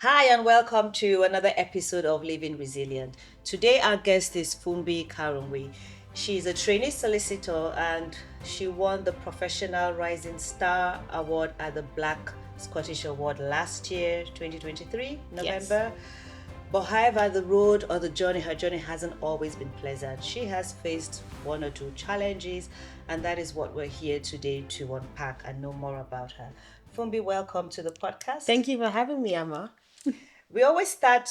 Hi, and welcome to another episode of Living Resilient. Today, our guest is Funbi Karunwi. She's a trainee solicitor and she won the Professional Rising Star Award at the Black Scottish Award last year, 2023, Yes. November. But however, the road or the journey, her journey hasn't always been pleasant. She has faced one or two challenges, and that is what we're here today to unpack and know more about her. Funbi, welcome to the podcast. Thank you for having me, Emma. We always start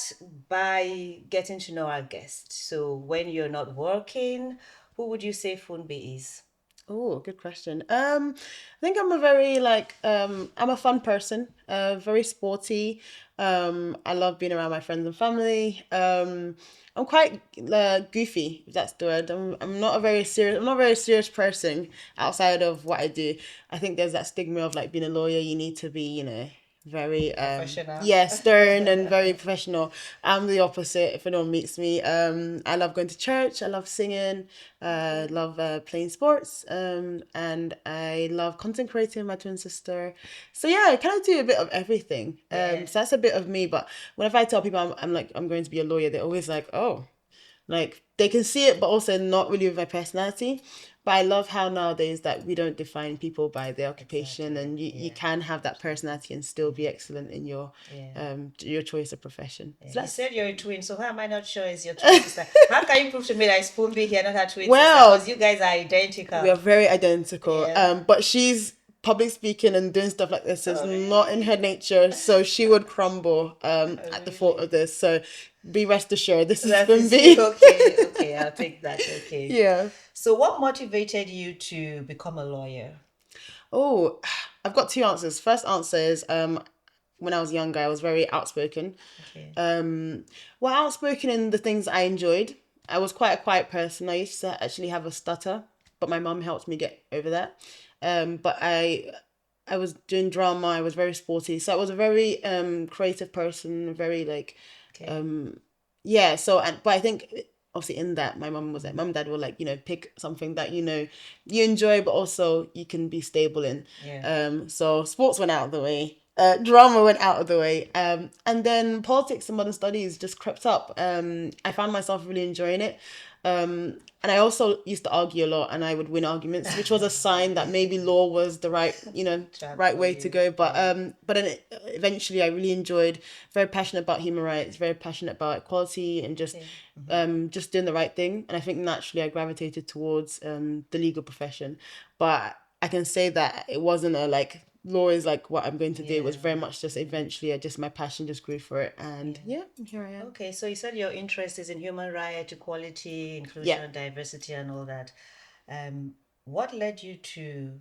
by getting to know our guest. So when you're not working, who would you say Funbi is? Oh, good question. I think I'm a very I'm a fun person. Very sporty. I love being around my friends and family. I'm quite goofy, if that's the word. I'm not a very serious. I'm not a very serious person outside of what I do. I think there's that stigma of like being a lawyer. You need to be, very Professional. yeah, stern and very professional. I'm the opposite. If anyone meets me, I love going to church. I love singing. Love playing sports. And I love content creating with my twin sister. So yeah, I kind of do a bit of everything. Yeah. So that's a bit of me. But whenever I tell people I'm like I'm going to be a lawyer, they're always like, oh, like they can see it, but also not really with my personality. But I love how nowadays that we don't define people by their occupation, Exactly. and you Yeah. can have that personality and still be excellent in Yeah. your choice of profession. Yeah. So You that's said you're a twin, so how am I not sure is your twin sister? How can you prove to me that it's Funbi here, not her twin sister? Because well, you guys are we identical. are very identical. Yeah. But she's public speaking and doing stuff like this is Oh, not in her really? nature, so she would crumble Oh, at the thought of really? this. So be rest assured, this is That is Fimby. okay. Okay, I'll take that. Okay. Yeah. So, what motivated you to become a lawyer? Oh, I've got two answers. First answer is when I was younger, I was very outspoken. Okay. Well, outspoken in the things I enjoyed. I was quite a quiet person. I used to actually have a stutter, but my mum helped me get over that. But I was doing drama. I was very sporty, so I was a very creative person. Very like Okay. yeah. So and but I think obviously in that my mum was like, mum and dad were like, pick something that you enjoy, but also you can be stable in. Yeah. So sports went out of the way. Drama went out of the way, and then politics and modern studies just crept up. I found myself really enjoying it, and I also used to argue a lot, and I would win arguments, which was a sign that maybe law was the right, Track right for way to you. go. But Yeah. then eventually, I really enjoyed. Very passionate about human rights. Very passionate about equality, and Okay. just doing the right thing. And I think naturally, I gravitated towards the legal profession. But I can say that it wasn't a like law is like what I'm going to do. It Yeah. was very much just eventually, I just my passion just grew for it, and Yeah. yeah, here I am. Okay. So you said your interest is in human rights, equality, Yeah. inclusion, diversity, and all that. What led you to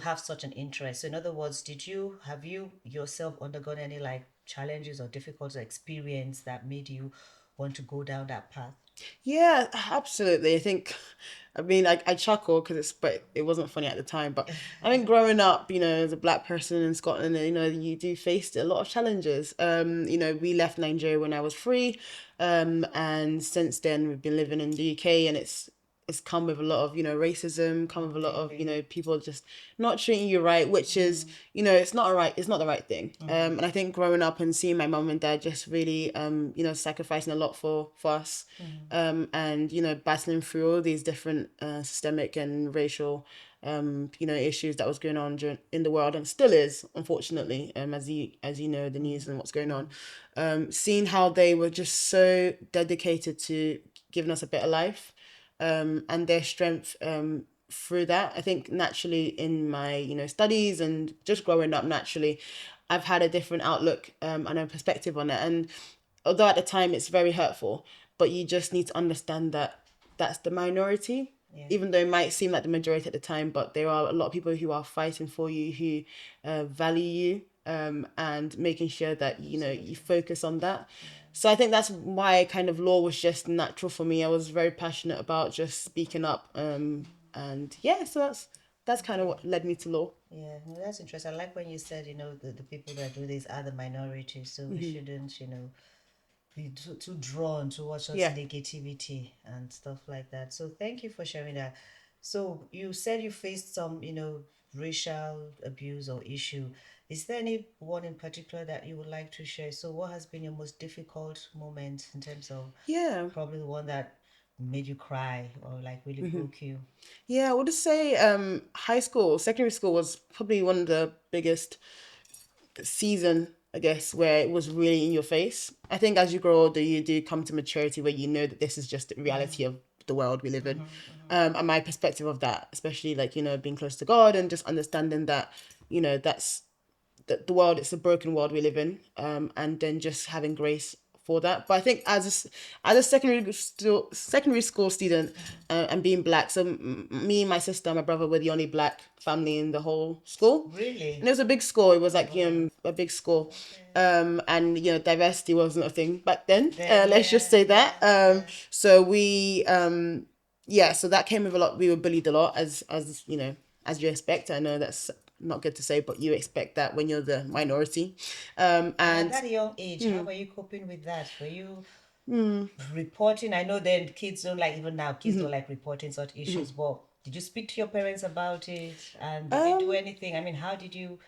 have such an interest? So in other words, have you yourself undergone any like challenges or difficult experience that made you want to go down that path? Yeah, absolutely. I mean, I chuckle because but it wasn't funny at the time. But I think growing up, as a black person in Scotland, you do face a lot of challenges. We left Nigeria when I was 3, and since then we've been living in the UK, and it's come with a lot of racism, come with a lot of Really? people just not treating you right, which is it's not the right thing. And I think growing up and seeing my mum and dad just really sacrificing a lot for us, and battling through all these different systemic and racial issues that was going on in the world and still is, unfortunately, as you know the news and what's going on. Seeing how they were just so dedicated to giving us a better life, and their strength through that. I think naturally in my studies and just growing up naturally, I've had a different outlook and a perspective on it. And although at the time it's very hurtful, but you just need to understand that that's the minority. Yeah. Even though it might seem like the majority at the time, but there are a lot of people who are fighting for you, who value you, and making sure that you focus on that. So I think that's why kind of law was just natural for me. I was very passionate about just speaking up, and yeah, so that's kind of Okay. what led me to law. Yeah, no, that's interesting. I like when you said, the people that do this are the minorities, so we shouldn't, be too drawn towards such Yeah. negativity and stuff like that. So thank you for sharing that. So you said you faced some, racial abuse or issue. Is there any one in particular that you would like to share? So, what has been your most difficult moment in terms of Yeah. probably the one that made you cry or like really broke you? Yeah, I would just say high school, secondary school was probably one of the biggest season, I guess, where it was really in your face. I think as you grow older, you do come to maturity where you know that this is just the reality of the world we live in. And my perspective of that, especially like, being close to God and just understanding that, that's that the world, it's a broken world we live in, and then just having grace for that. But I think as a secondary school student, and being black, so me, my sister, my brother were the only black family in the whole school, and Really? it was a big school. It was Oh, like wow. a big school, Okay. and diversity wasn't a thing back then. Then, Let's just yeah, say yeah, that. yeah. So we yeah, so that came with a lot. We were bullied a lot, as as you expect. I know that's not good to say, but you expect that when you're the minority. And at And that young age, how were you coping with that? Were you reporting? I know then kids don't like, even now, kids don't like reporting such issues, but did you speak to your parents about it? And did they do anything? I mean, how did you?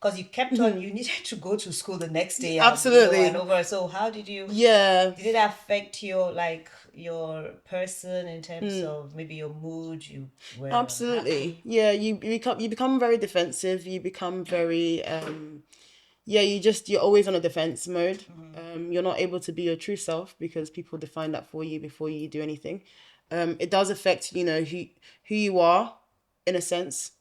Because you kept on, you needed to go to school the next day and, and absolutely, over. So, how did you? yeah, Did it affect your like your person in terms of maybe your mood? You were absolutely, unhappy. yeah. You become very defensive. You become very yeah. You're always on a defense mode. You're not able to be your true self because people define that for you before you do anything. It does affect who you are, in a sense.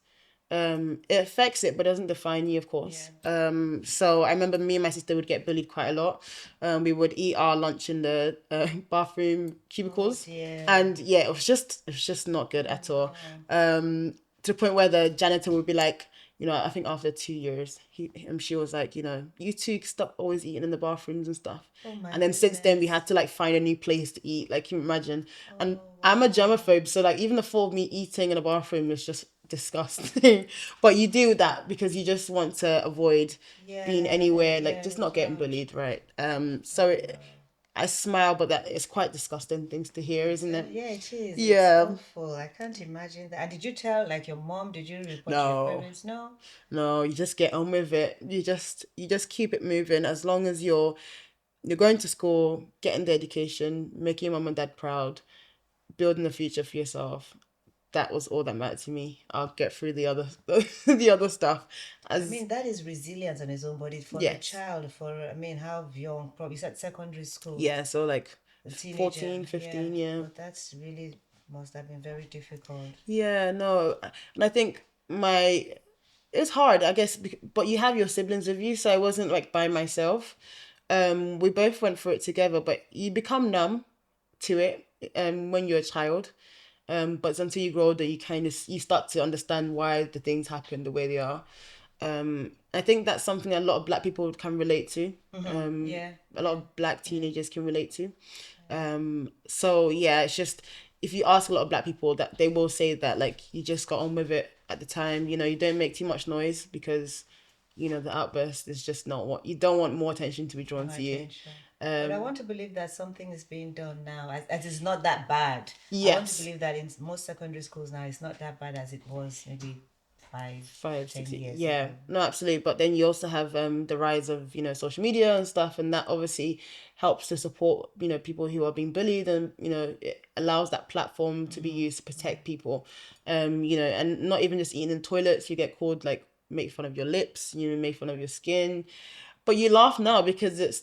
It affects it but doesn't define you, of course. Yeah. So I remember me and my sister would get bullied quite a lot. We would eat our lunch in the bathroom Oh cubicles, dear. and yeah, it was just not good Oh at all. no. To the point where the janitor would be like, I think after 2 years, she was like, you two stop always eating in the bathrooms and stuff. Oh my And then since then, we goodness. had to like find a new place to eat. Like, can you imagine? And Oh I'm a wow. germaphobe, so like even the thought of me eating in a bathroom is just disgusting. But you do that because you just want to avoid being Yeah, anywhere, like yeah, just the not getting crowd. bullied, right? Wow. I smile, but that is quite disgusting things to hear, isn't it? Yeah, it is. It's Yeah. awful. I can't imagine that. And did you tell like your mom? Did you report to your No. parents? No. No, you just get on with it. You just keep it moving as long as you're going to school, getting the education, making your mum and dad proud, building a future for yourself. That was all that mattered to me. I'll get through the other the other stuff. I As mean, that is resilience on its own, but for a yes. child, I mean, how young? Probably it's at secondary school, Yeah, so like a teenager. 14, Yeah, 15, yeah. but that's really must have been very difficult. Yeah, no. And I think it's hard, I guess, but you have your siblings with you, so I wasn't like by myself. We both went through it together, but you become numb to it when you're a child. But until you grow older, you start to understand why the things happen the way they are. I think that's something a lot of black people can relate to. Yeah, A lot yeah, of black yeah. teenagers can relate to. So yeah, it's just if you ask a lot of black people, that they will say that like you just got on with it at the time. You don't make too much noise because the outburst is just not what you don't want more attention to be drawn More to you. attention. But I want to believe that something is being done now, as it's not that bad. I want to Yes. believe that in most secondary schools now, it's not that bad as it was maybe five, Five, ten six, years yeah, ago. no, absolutely. But then you also have the rise of social media and stuff, and that obviously helps to support people who are being bullied, and it allows that platform to be used to protect people, and not even just eating in toilets. You get called like make fun of your lips, make fun of your skin, but you laugh now because it's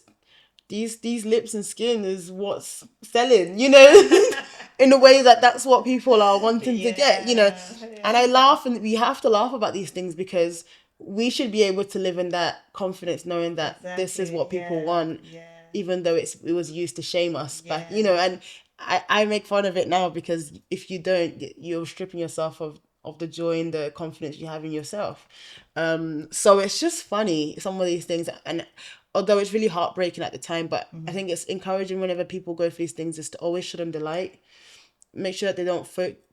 these lips and skin is what's selling, in a way that's what people are wanting to get. Yeah, And yeah. I laugh, and we have to laugh about these things because we should be able to live in that confidence knowing that this is Exactly. what people Yeah, want, yeah, even though it was used to shame us back, yeah. and I make fun of it now because if you don't, you're stripping yourself of the joy and the confidence you have in yourself. So it's just funny, some of these things, and although it's really heartbreaking at the time, but I think it's encouraging whenever people go through these things is to always show them the light. Make sure that they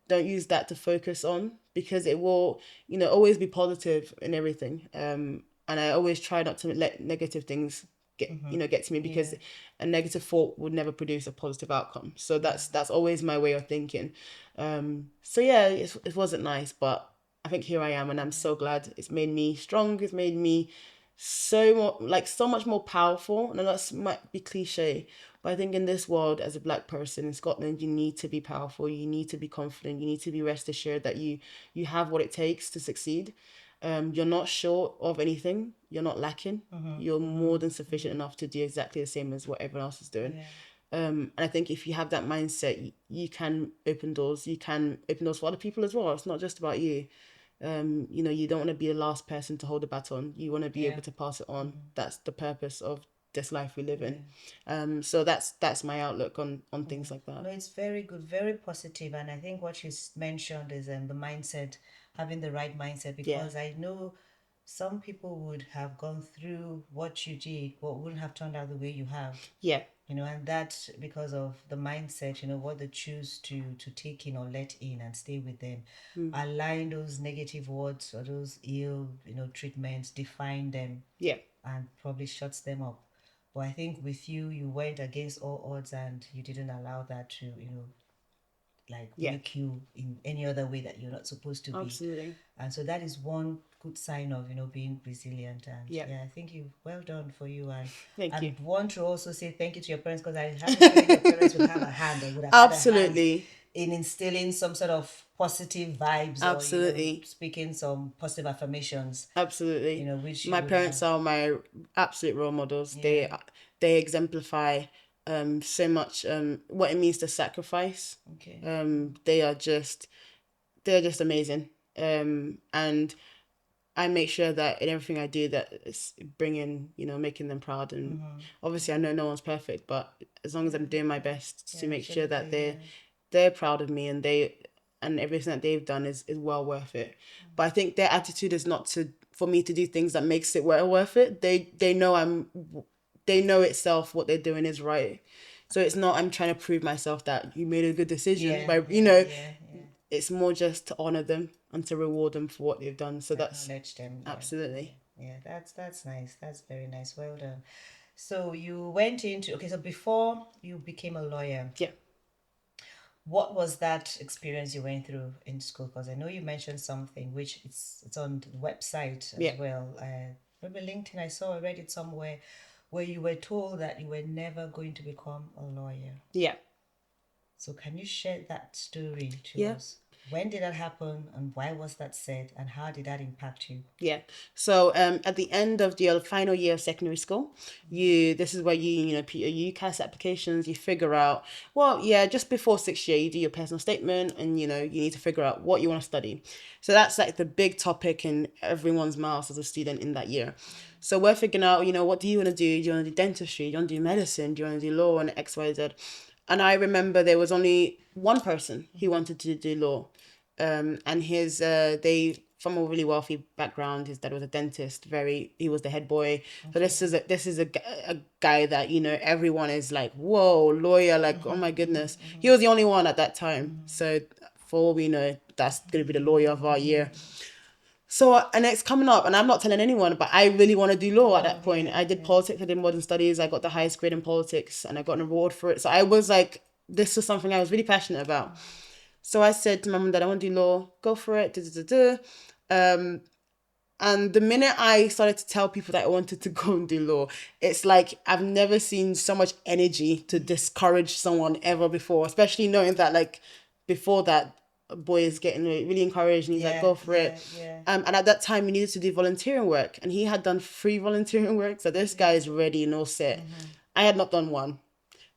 don't use that to focus on, because it will always be positive in everything. And I always try not to let negative things get to me, because Yeah. a negative thought would never produce a positive outcome. So that's always my way of thinking. So yeah, it wasn't nice, but I think here I am, and I'm so glad. It's made me strong. It's made me so more, like, so much more powerful. And that might be cliche, but I think in this world, as a black person in Scotland, you need to be powerful. You need to be confident. You need to be rest assured that you have what it takes to succeed. You're not short of anything. You're not lacking. You're more than sufficient enough to do exactly the same as what everyone else is doing. Yeah. And I think if you have that mindset, you can open doors. You can open doors for other people as well. It's not just about you. You know, you don't want to be the last person to hold the baton. You want to be Yeah. able to pass it on. That's the purpose of this life we live in. So that's my outlook on things like that. No, it's very good, very positive, and I think what you mentioned is the mindset, having the right mindset, because I know some people would have gone through what you did, but wouldn't have turned out the way you have. Yeah. You know, and that's because of the mindset, you know, what they choose to take in or let in and stay with them. Align those negative words or those ill, you know, treatments, define them, Yeah. and probably shuts them up. But I think with you, you went against all odds and you didn't allow that to, you know, like Yeah. make you in any other way that you're not supposed to be. Absolutely. And so that is one good sign of, you know, being resilient. And Yeah. I think you well done for you. And Thank you. want to also say thank you to your parents, because I have a feeling your parents would have a hand or would have had a hand Absolutely. in instilling some sort of positive vibes, or, you know, Absolutely. speaking some positive affirmations. Absolutely. You know, which you My would parents have. are my absolute role models. Yeah. They exemplify so much what it means to sacrifice. Okay. They are just amazing. And I make sure that in everything I do, that it's bringing, you know, making them proud. And obviously, I know no one's perfect, but as long as I'm doing my best to make sure that they're proud of me, and and everything that they've done is well worth it. But I think their attitude is not for me to do things that makes it well worth it. They know they know itself what they're doing is right. So it's not I'm trying to prove myself that you made a good decision. You know, it's more just to honor them and to reward them for what they've done. So that's Acknowledge them. Yeah. absolutely. Yeah, that's nice. That's very nice. Well done. So you went into, okay, so before you became a lawyer, Yeah. what was that experience you went through in school? Because I know you mentioned something which it's on the website as well. Maybe LinkedIn, I read it somewhere, where you were told that you were never going to become a lawyer. Yeah. So can you share that story to Yeah. us? When did that happen, and why was that said, and how did that impact you? Yeah. So at the end of the final year of secondary school, this is where you know put your UCAS applications. You figure out, well, yeah, just before 6th year, you do your personal statement, and you know you need to figure out what you want to study. So that's like the big topic in everyone's mouth as a student in that year. So we're figuring out, you know, what do you want to do? Do you want to do dentistry? Do you want to do medicine? Do you want to do law, and X, Y, Z? And I remember there was only one person who wanted to do law. And they from a really wealthy background. His dad was a dentist. He was the head boy. So this is a guy that, you know, everyone is like, whoa, lawyer, like, oh my goodness. He was the only one at that time. So for all we know, that's gonna be the lawyer of our year. So, and it's coming up, and I'm not telling anyone, but I really want to do law at that point. I did politics, I did modern studies, I got the highest grade in politics, and I got an award for it. So I was like, this is something I was really passionate about. So I said to my mum and dad, I want to do law, go for it. And the minute I started to tell people that I wanted to go and do law, it's like I've never seen so much energy to discourage someone ever before, especially knowing that, like, before that, a boy is getting really encouraged, and he's like, go for it. And at that time, he needed to do volunteering work, and he had done 3 volunteering work. So this guy is ready and all set. I had not done one.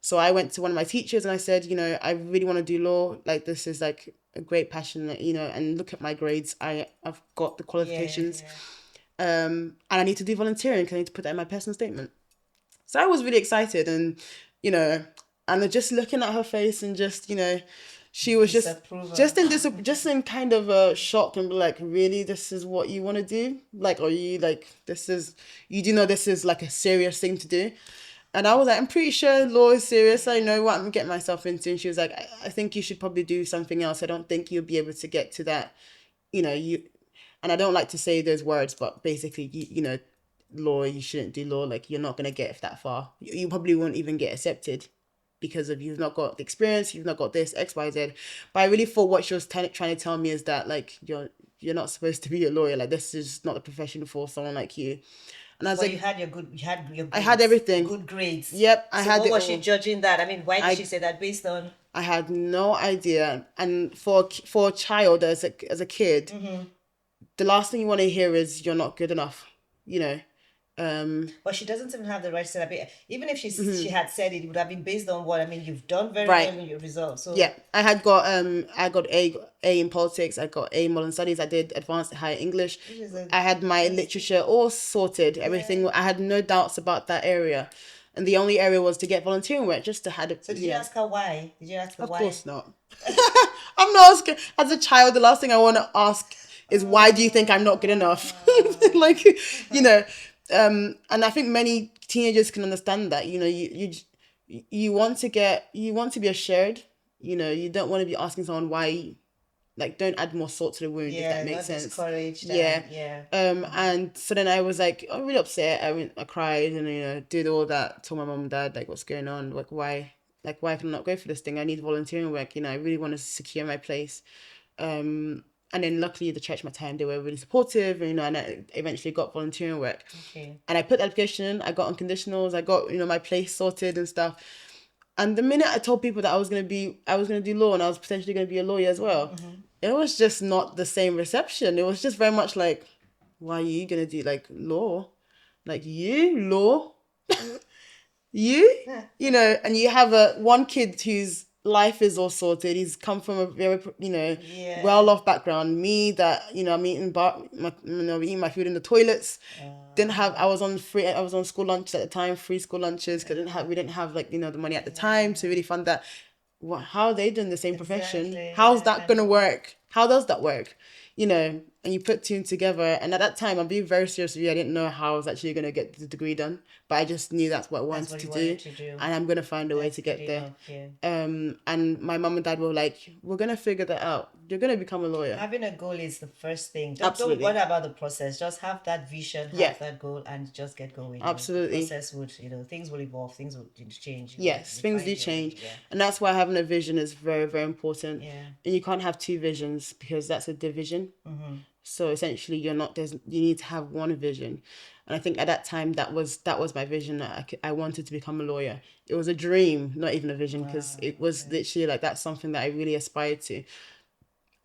So I went to one of my teachers and I said, you know, I really want to do law. Like, this is like a great passion, you know, and look at my grades. I've got the qualifications. And I need to do volunteering because I need to put that in my personal statement. So I was really excited, and, you know, and just looking at her face, and just, you know, she was just in kind of a shock, and be like, really, this is what you want to do? Like, are you like, you do know this is like a serious thing to do? And I was like, I'm pretty sure law is serious. I know what I'm getting myself into. And she was like, I think you should probably do something else. I don't think you'll be able to get to that, you know, and I don't like to say those words, but basically, you know, law, you shouldn't do law. Like, you're not going to get that far. You probably won't even get accepted because of you've not got the experience, you've not got this, X, Y, Z. But I really thought what she was trying to tell me is that, like, you're not supposed to be a lawyer. Like, this is not a profession for someone like you. And I was But like, you had your I had grades, everything. good grades. Yep, I So had what it was she all. judging that? I mean, why did I she say that based on? I had no idea. And for a child, as a kid, the last thing you want to hear is you're not good enough. You know. But she doesn't even have the right to say that. Even if she had said it, it would have been based on what? I mean, you've done very well Right. in your results. So Yeah, I got A in politics. I got A in modern studies. I did advanced higher English. which is a I had my that's literature all sorted. Everything. I had no doubts about that area, and the only area was to get volunteering work, just to had it. so did you ask her why? Did you ask her Of why? course not. I'm not asking. As a child, the last thing I want to ask is why do you think I'm not good enough? Like, you know, and I think many teenagers can understand that. You know, you want to you want to be assured. You know, you don't want to be asking someone why. Like, don't add more salt to the wound, if that Yeah, makes not sense. discouraged. Yeah. Yeah. And so then I was like, I'm really upset. I cried and did all that. Told my mom and dad like what's going on, like why can I not go for this thing? I need volunteering work. I really want to secure my place. And then luckily the church my time, they were really supportive, and I eventually got volunteering work. Okay. And I put the application in, I got unconditionals, I got my place sorted and stuff. And the minute I told people that I was gonna do law and I was potentially gonna be a lawyer as well, it was just not the same reception. It was just very much like, why are you gonna do like law? Like, you law? you And you have one kid whose life is all sorted. He's come from a very Yeah. well off background. Me, that I'm eating eating my food in the toilets. Didn't have I was on school lunches at the time, free school lunches, because we didn't have like the money at the time to really fund that. How are they doing the same profession? Exactly, How's yeah. that gonna work? How does that work? And you put two together. And at that time, I'm being very serious with you. I didn't know how I was actually gonna get the degree done, but I just knew that's what I That's wanted what to you do, wanted to do. and I'm gonna find a way That's to good get there. enough, yeah. And my mom and dad were like, "We're gonna figure that out. You're gonna become a lawyer." Having a goal is the first thing. Don't Absolutely. bother about the process. Just have that vision, Yeah. have that goal, and just get going. Absolutely. The process would, things will evolve, things will change. Yes, You things find do your way, change. yeah. And that's why having a vision is very, very important. Yeah. And you can't have two visions because that's a division. So essentially, you need to have one vision. And I think at that time, that was my vision. That I wanted to become a lawyer. It was a dream, not even a vision, because it was literally like, that's something that I really aspired to.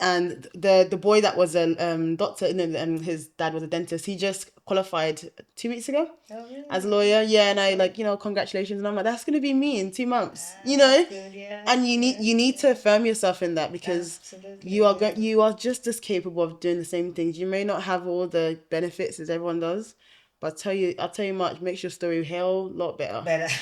And the boy that was a doctor, and his dad was a dentist, he just qualified 2 weeks ago Oh, really? as a lawyer. Yeah, and I like, congratulations. And I'm like, that's gonna be me in 2 months. That's good, yeah. And you need to affirm yourself in that, because Absolutely, you are just as capable of doing the same things. You may not have all the benefits as everyone does, but I'll tell you much, makes your story a hell lot better. Better.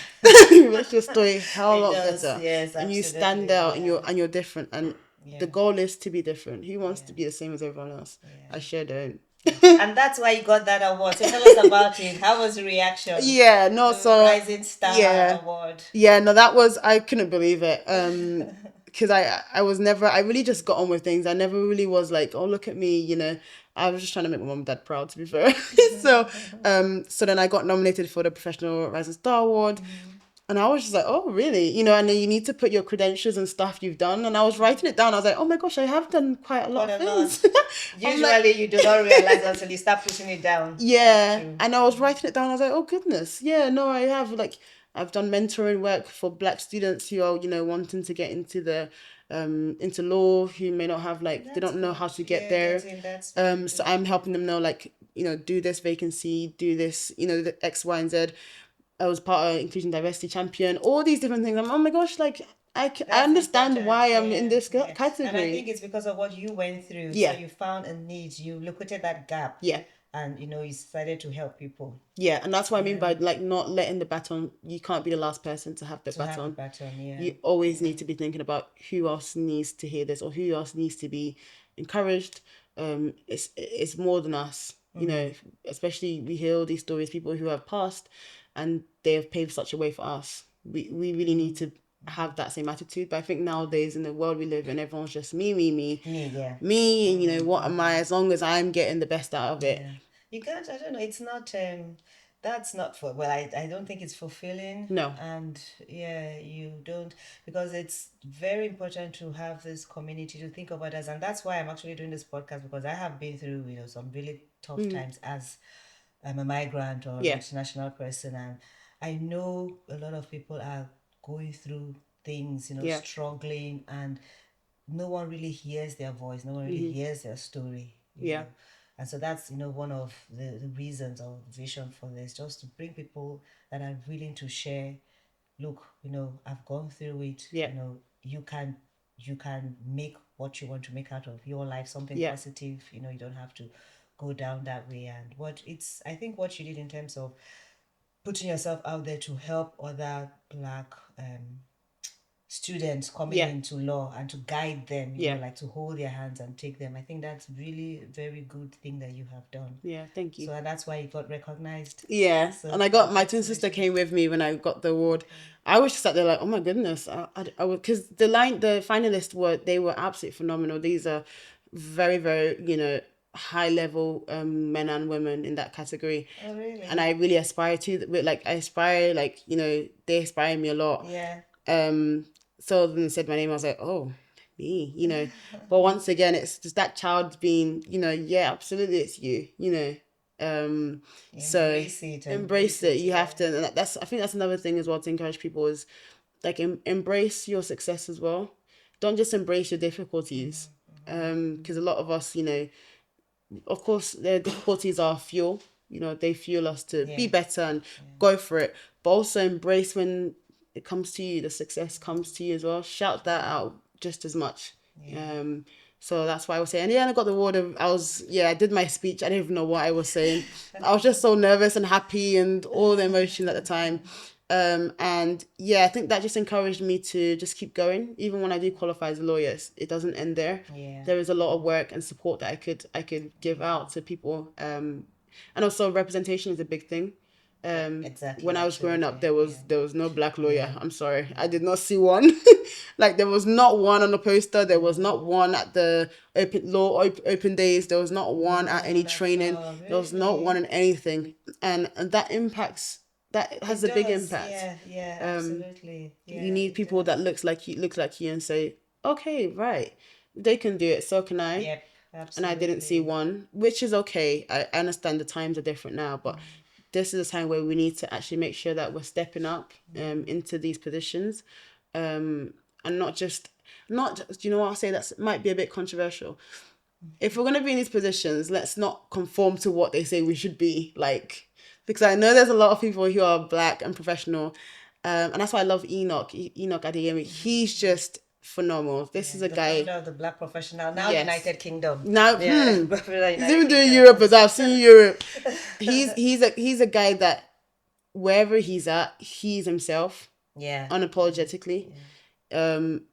Makes your story a hell It lot does, better. yes, And you absolutely, stand out, yeah. and you're different. And Yeah. the goal is to be different. Who wants to be the same as everyone else? I sure don't. And that's why you got that award. So tell us about it. How was the reaction? Yeah, no, The so Rising Star yeah, Award. yeah, no, that was, I couldn't believe it. Because I was never, I really just got on with things. I never really was like, oh, look at me, I was just trying to make my mom and dad proud, to be fair. So then I got nominated for the Professional Rising Star Award. And I was just like, oh, really? And then you need to put your credentials and stuff you've done. And I was writing it down. I was like, oh my gosh, I have done quite a lot of things. Usually you do not realize until you start putting it down. Yeah. And I was writing it down. I was like, oh goodness. Yeah, no, I have I've done mentoring work for Black students who are, wanting to get into into law, who may not have they don't know how to get there. So I'm helping them know do this vacancy, do this, the X, Y, and Z. I was part of Inclusion Diversity Champion, all these different things. I'm, oh my gosh, I understand why I'm in this category. And I think it's because of what you went through. Yeah. So you found a need, you located that gap. Yeah. And you decided to help people. Yeah, and that's what I mean by not letting the baton. You can't be the last person to have the baton. Yeah. You always need to be thinking about who else needs to hear this or who else needs to be encouraged. It's more than us, especially we hear all these stories, people who have passed and they have paved such a way for us. We really need to have that same attitude. But I think nowadays in the world we live in, everyone's just me. Yeah. Me, what am I? As long as I'm getting the best out of it. You can't, I don't know, it's not That's not for, well, I don't think it's fulfilling. No. And yeah, you don't, because it's very important to have this community to think about us. And that's why I'm actually doing this podcast, because I have been through, some really tough times as I'm a migrant or an Yeah. international person. And I know a lot of people are going through things, Yeah. struggling, and no one really hears their voice, no one really hears their story, Yeah. And so that's, one of the reasons or vision for this, just to bring people that are willing to share, look, I've gone through it, Yeah. you can make what you want to make out of your life, something Yeah. positive, you don't have to go down that way. And I think what you did in terms of putting yourself out there to help other black students coming Yeah. into law and to guide them, Yeah. like to hold their hands and take them. I think that's really a very good thing that you have done. Yeah. Thank you. So that's why you got recognized. Yeah, So and I got my twin sister came with me when I got the award. I was just sat there like, oh my goodness, I was, because the finalists they were absolutely phenomenal. These are very very high level men and women in that category. Oh, really? And I really aspire to like I aspire like they inspire me a lot. Yeah. So then they said my name, I was like, oh, me. But once again, it's just that child being, yeah, absolutely, it's you, so Embrace it. embrace it. You have to, and that's I think that's another thing as well to encourage people is like embrace your success as well. Don't just embrace your difficulties, because a lot of us, of course, the difficulties are fuel. They fuel us to be better and go for it. But also embrace when it comes to you, the success comes to you as well. Shout that out just as much. So that's why I was saying, and yeah, I got the award. I did my speech. I didn't even know what I was saying. I was just so nervous and happy and all the emotions at the time. And yeah, I think that just encouraged me to just keep going. Even when I do qualify as a lawyer, it doesn't end there. Yeah. There is a lot of work and support that I could give out to people. And also representation is a big thing. Exactly. When I was growing up, there was no black lawyer. Yeah. I'm sorry, I did not see one. Like there was not one on the poster. There was not one at the open days. There was not one at any training. There was not one in anything, and that impacts. That has a big impact. Yeah, absolutely. Yeah, You need people that look like you and say, okay, right, they can do it, so can I. Yep, And I didn't see one, which is okay. I understand the times are different now, but this is a time where we need to actually make sure that we're stepping up into these positions, and not you know what I'll say, that might be a bit controversial. If we're gonna be in these positions, let's not conform to what they say we should be like, because I know there's a lot of people who are black and professional, and that's why I love Enoch Adeyemi. He's just phenomenal. This is a guy. Founder of the Black Professional, now Yes. United Kingdom. Now, Yeah, he's even doing Europe as I've seen Europe. He's a guy that wherever he's at, he's himself. Yeah. Unapologetically.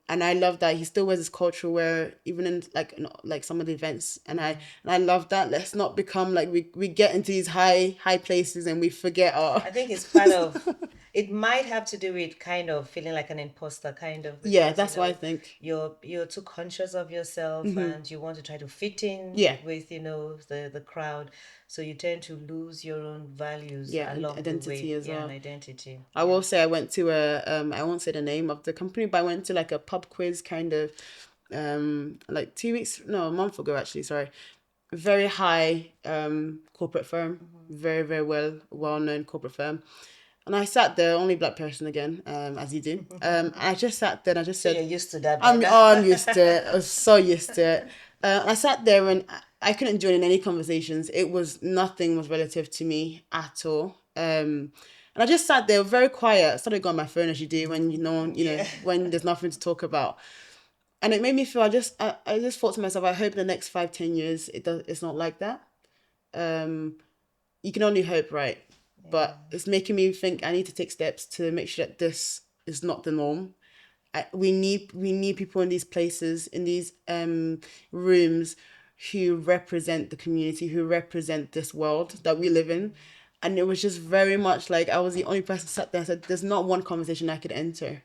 And I love that he still wears his cultural wear even in like some of the events, and I love that. Let's not become like we get into these high places and we forget our. I think it's part of it. Might have to do with kind of feeling like an imposter, kind of. Yeah, that's what I think. You're too conscious of yourself, and you want to try to fit in with the crowd, so you tend to lose your own values along identity the way. as well. And identity. I will say I went to I won't say the name of the company, but I went to like a pub quiz kind of like a month ago actually, sorry. Very high corporate firm, very very well known corporate firm. And I sat there, only black person again, as you do. I just sat there and I just said, you're used to that. I'm used to it. I was so used to it. I sat there and I couldn't join in any conversations. Nothing was relative to me at all. And I just sat there very quiet. I started going on my phone as you do when when there's nothing to talk about. And it made me feel, I just thought to myself, I hope in the next 5-10 years it's not like that. You can only hope, right? But it's making me think I need to take steps to make sure that this is not the norm. We need people in these places, in these rooms, who represent the community, who represent this world that we live in. And it was just very much like I was the only person sat there and said, there's not one conversation I could enter,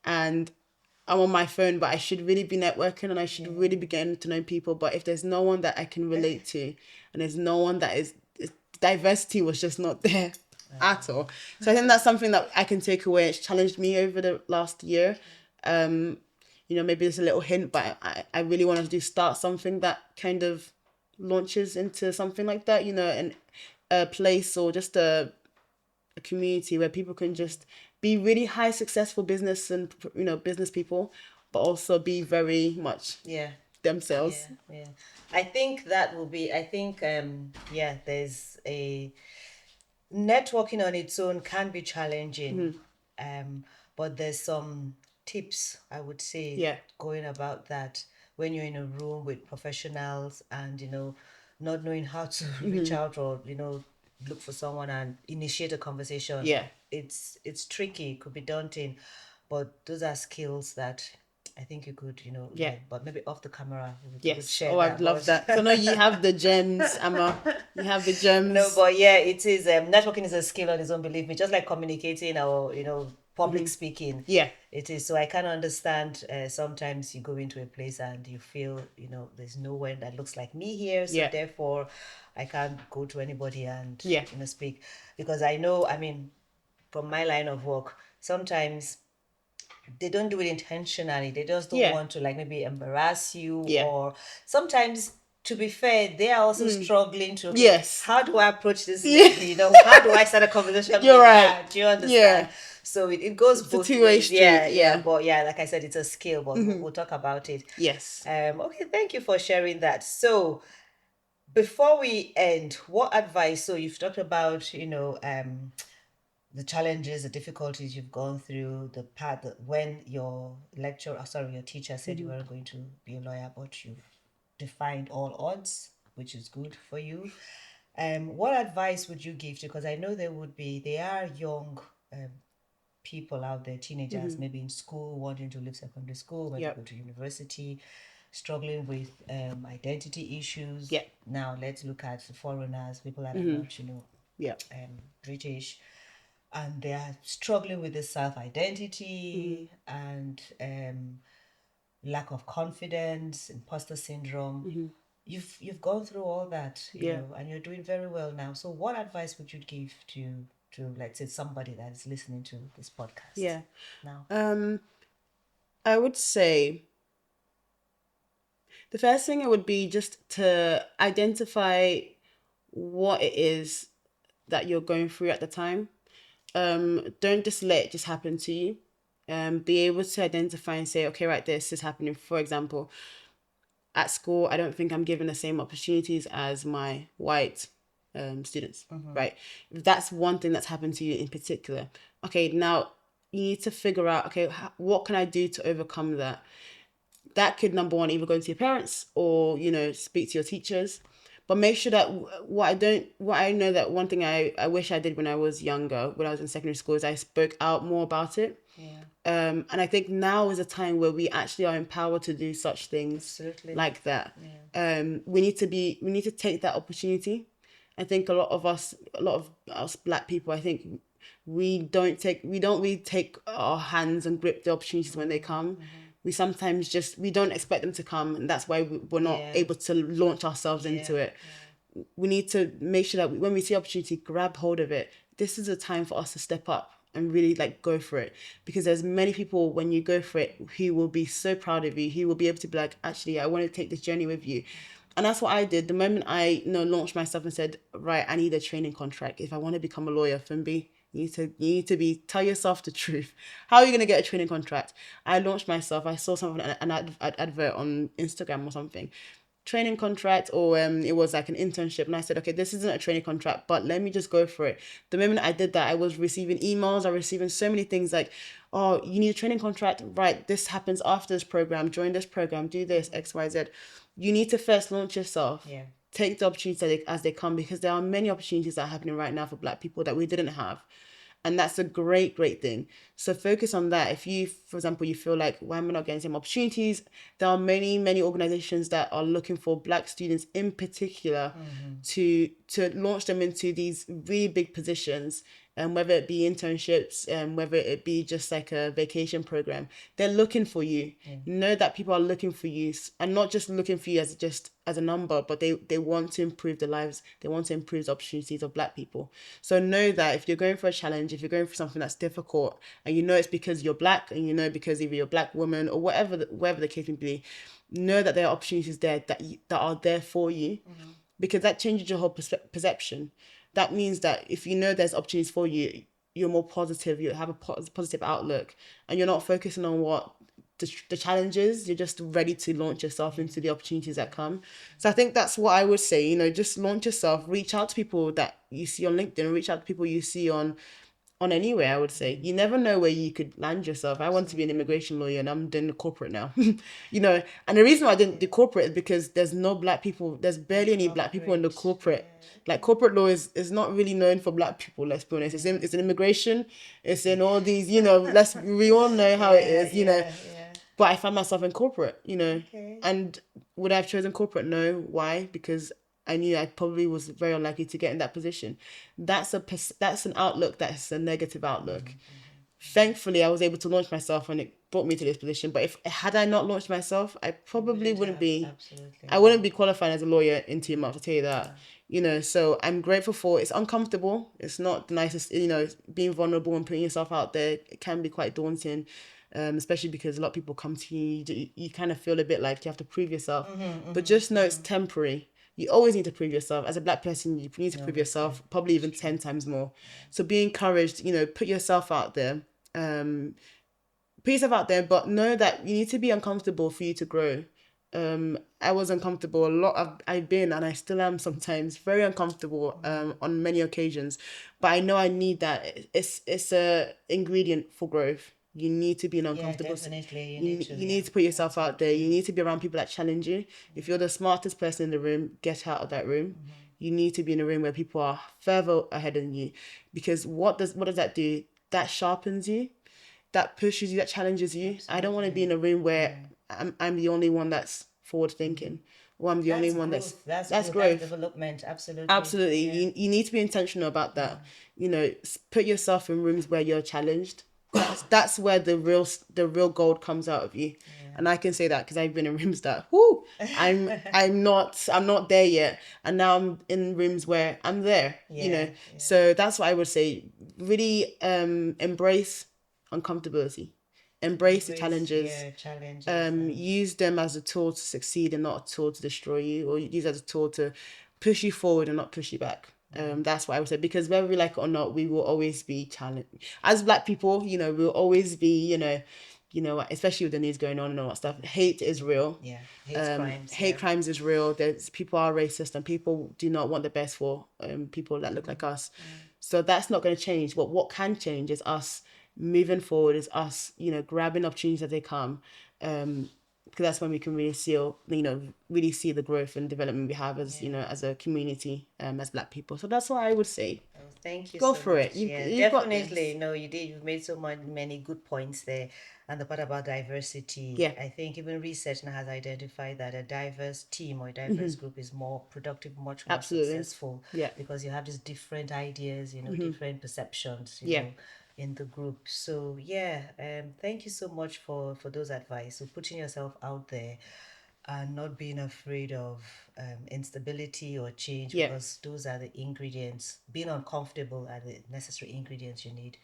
and I'm on my phone, but I should really be networking and I should really be getting to know people. But if there's no one that I can relate to, and there's no one that is diversity was just not there at all. So I think that's something that I can take away. It's challenged me over the last year. Maybe it's a little hint, but I really want to start something that kind of launches into something like that, and a place or just a community where people can just be really high successful business and business people, but also be very much themselves. Yeah. I think that will be, there's a networking on its own can be challenging. But there's some tips I would say going about that when you're in a room with professionals and not knowing how to reach out or look for someone and initiate a conversation. It's tricky, it could be daunting, but those are skills that I think you could, learn. But maybe off the camera, we would share that. I'd love that. So, no, you have the gems, Emma. You have the gems. No, but yeah, it is. Networking is a skill on its own, believe me. Just like communicating or, public speaking. Yeah. It is. So I can understand sometimes you go into a place and you feel, there's no one that looks like me here. So therefore, I can't go to anybody and, speak. Because I know, from my line of work, sometimes they don't do it intentionally. They just don't want to maybe embarrass you or sometimes, to be fair, they are also struggling to how do I approach this lady? How do I start a conversation You're with right. her? Do you understand? So it goes it's both a two-way ways. street. But like I said, it's a skill, but we'll talk about it. Yes. Okay, thank you for sharing that. So before we end, what advice? So you've talked about, the challenges, the difficulties you've gone through, the part that when your your teacher said you weren't going to be a lawyer, but you've defined all odds, which is good for you. What advice would you give to, because I know they are young people out there, teenagers, maybe in school, wanting to leave secondary school, maybe go to university, struggling with identity issues. Now let's look at the foreigners, people that are not, British, and they are struggling with the self-identity and lack of confidence, imposter syndrome. You've gone through all that, you know, and you're doing very well now. So what advice would you give to let's say somebody that is listening to this podcast now? I would say the first thing it would be just to identify what it is that you're going through at the time. Don't just let it just happen to you. Be able to identify and say, okay, right, this is happening. For example, at school, I don't think I'm given the same opportunities as my white students, right? If that's one thing that's happened to you in particular, okay, now you need to figure out, okay, what can I do to overcome that? That could, number one, either go to your parents or, speak to your teachers. But make sure that what I know that one thing I wish I did when I was younger, when I was in secondary school, is I spoke out more about it. And I think now is a time where we actually are empowered to do such things like that. We need to take that opportunity. I think a lot of us Black people, I think we don't really take our hands and grip the opportunities when they come. We sometimes we don't expect them to come, and that's why we're not able to launch ourselves into it. We need to make sure that when we see opportunity, grab hold of it. This is a time for us to step up and really go for it, because there's many people when you go for it who will be so proud of you, who will be able to be like, actually, I want to take this journey with you. And that's what I did. The moment I launched myself and said, right, I need a training contract. If I want to become a lawyer, Funbi, you need to tell yourself the truth. How are you going to get a training contract? I launched myself. I saw something, an advert on Instagram or something. Training contract, or it was like an internship, and I said, okay, this isn't a training contract, but let me just go for it. The moment I did that, I was receiving emails, I was receiving so many things like, oh, you need a training contract, right, this happens after this program, join this program, do this, XYZ. You need to first launch yourself. Take the opportunities as they come, because there are many opportunities that are happening right now for Black people that we didn't have. And that's a great, great thing. So focus on that. If you, for example, you feel like, why am I not getting some opportunities? There are many, many organizations that are looking for Black students in particular to launch them into these really big positions, and whether it be internships and whether it be just like a vacation program. They're looking for you. Know that people are looking for you, and not just looking for you as just as a number, but they want to improve the lives, they want to improve the opportunities of Black people. So know that if you're going for a challenge, if you're going for something that's difficult, and you know it's because you're Black, and you know because either you're a Black woman or whatever the case may be, know that there are opportunities there that are there for you, because that changes your whole perception. That means that if you know there's opportunities for you, you're more positive, you have a positive outlook, and you're not focusing on what the challenges. You're just ready to launch yourself into the opportunities that come. So I think that's what I would say, just launch yourself, reach out to people that you see on LinkedIn, reach out to people you see on anywhere. I would say you never know where you could land yourself. I want to be an immigration lawyer and I'm doing the corporate now. And the reason why I didn't do corporate is because there's barely any Black people in the corporate. Like corporate law is not really known for Black people, let's be honest. It's in immigration, it's in all these, we all know how it is. But I found myself in corporate, and would I have chosen corporate? No. Why? Because I knew I probably was very unlikely to get in that position. That's an outlook that's a negative outlook. Thankfully, I was able to launch myself and it brought me to this position. But had I not launched myself, I probably wouldn't be. Absolutely. I wouldn't be qualified as a lawyer in 2 months, I'll tell you that. So I'm grateful for it. It's uncomfortable. It's not the nicest, being vulnerable and putting yourself out there. It can be quite daunting. Especially because a lot of people come to you, you kind of feel a bit like you have to prove yourself. But just know it's temporary. You always need to prove yourself. As a Black person, you need to prove yourself, probably even 10 times more. So be encouraged, put yourself out there. But know that you need to be uncomfortable for you to grow. I was uncomfortable a lot. I've been, and I still am sometimes, very uncomfortable on many occasions. But I know I need that. It's a ingredient for growth. You need to be uncomfortable. Yeah, definitely. You need to put yourself out there. You need to be around people that challenge you. If you're the smartest person in the room, get out of that room. You need to be in a room where people are further ahead than you. Because what does that do? That sharpens you. That pushes you. That challenges you. Absolutely. I don't want to be in a room where I'm the only one that's forward thinking. Or I'm the only one that's growth. That's development. Absolutely. Yeah. You need to be intentional about that. Put yourself in rooms where you're challenged. That's where the real gold comes out of you. And I can say that because I've been in rooms that I'm not there yet, and now I'm in rooms where I'm there. So that's what I would say. Really embrace uncomfortability, embrace the challenges. Use them as a tool to succeed and not a tool to destroy you, or use as a tool to push you forward and not push you back. That's what I would say, because whether we like it or not, we will always be challenged as Black people. We'll always be, especially with the news going on and all that stuff. Hate is real. Hate crimes is real. There's people are racist and people do not want the best for people that look like us. So that's not going to change. But what can change is us moving forward, is us, grabbing opportunities as they come. Because that's when we can really see the growth and development we have as as a community, as Black people. So that's what I would say. Thank you. Go so for much. it. You definitely. No, you did. You've made so many good points there, and the part about diversity. Yeah. I think even research now has identified that a diverse team or a diverse group is more productive, much more successful. Yeah. Because you have these different ideas, different perceptions. You know, in the group. So thank you so much for those advice. So putting yourself out there and not being afraid of instability or change, because those are the ingredients. Being uncomfortable are the necessary ingredients you need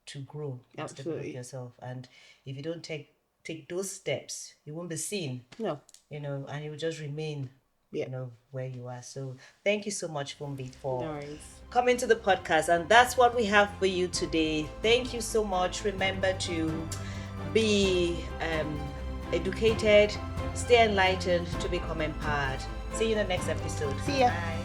to grow and to develop yourself. And if you don't take those steps, you won't be seen. No. And you will just remain where you are. So thank you so much, Funbi, for coming to the podcast. And that's what we have for you today. Thank you so much. Remember to be educated, stay enlightened, to become empowered. See you in the next episode. See ya. Bye.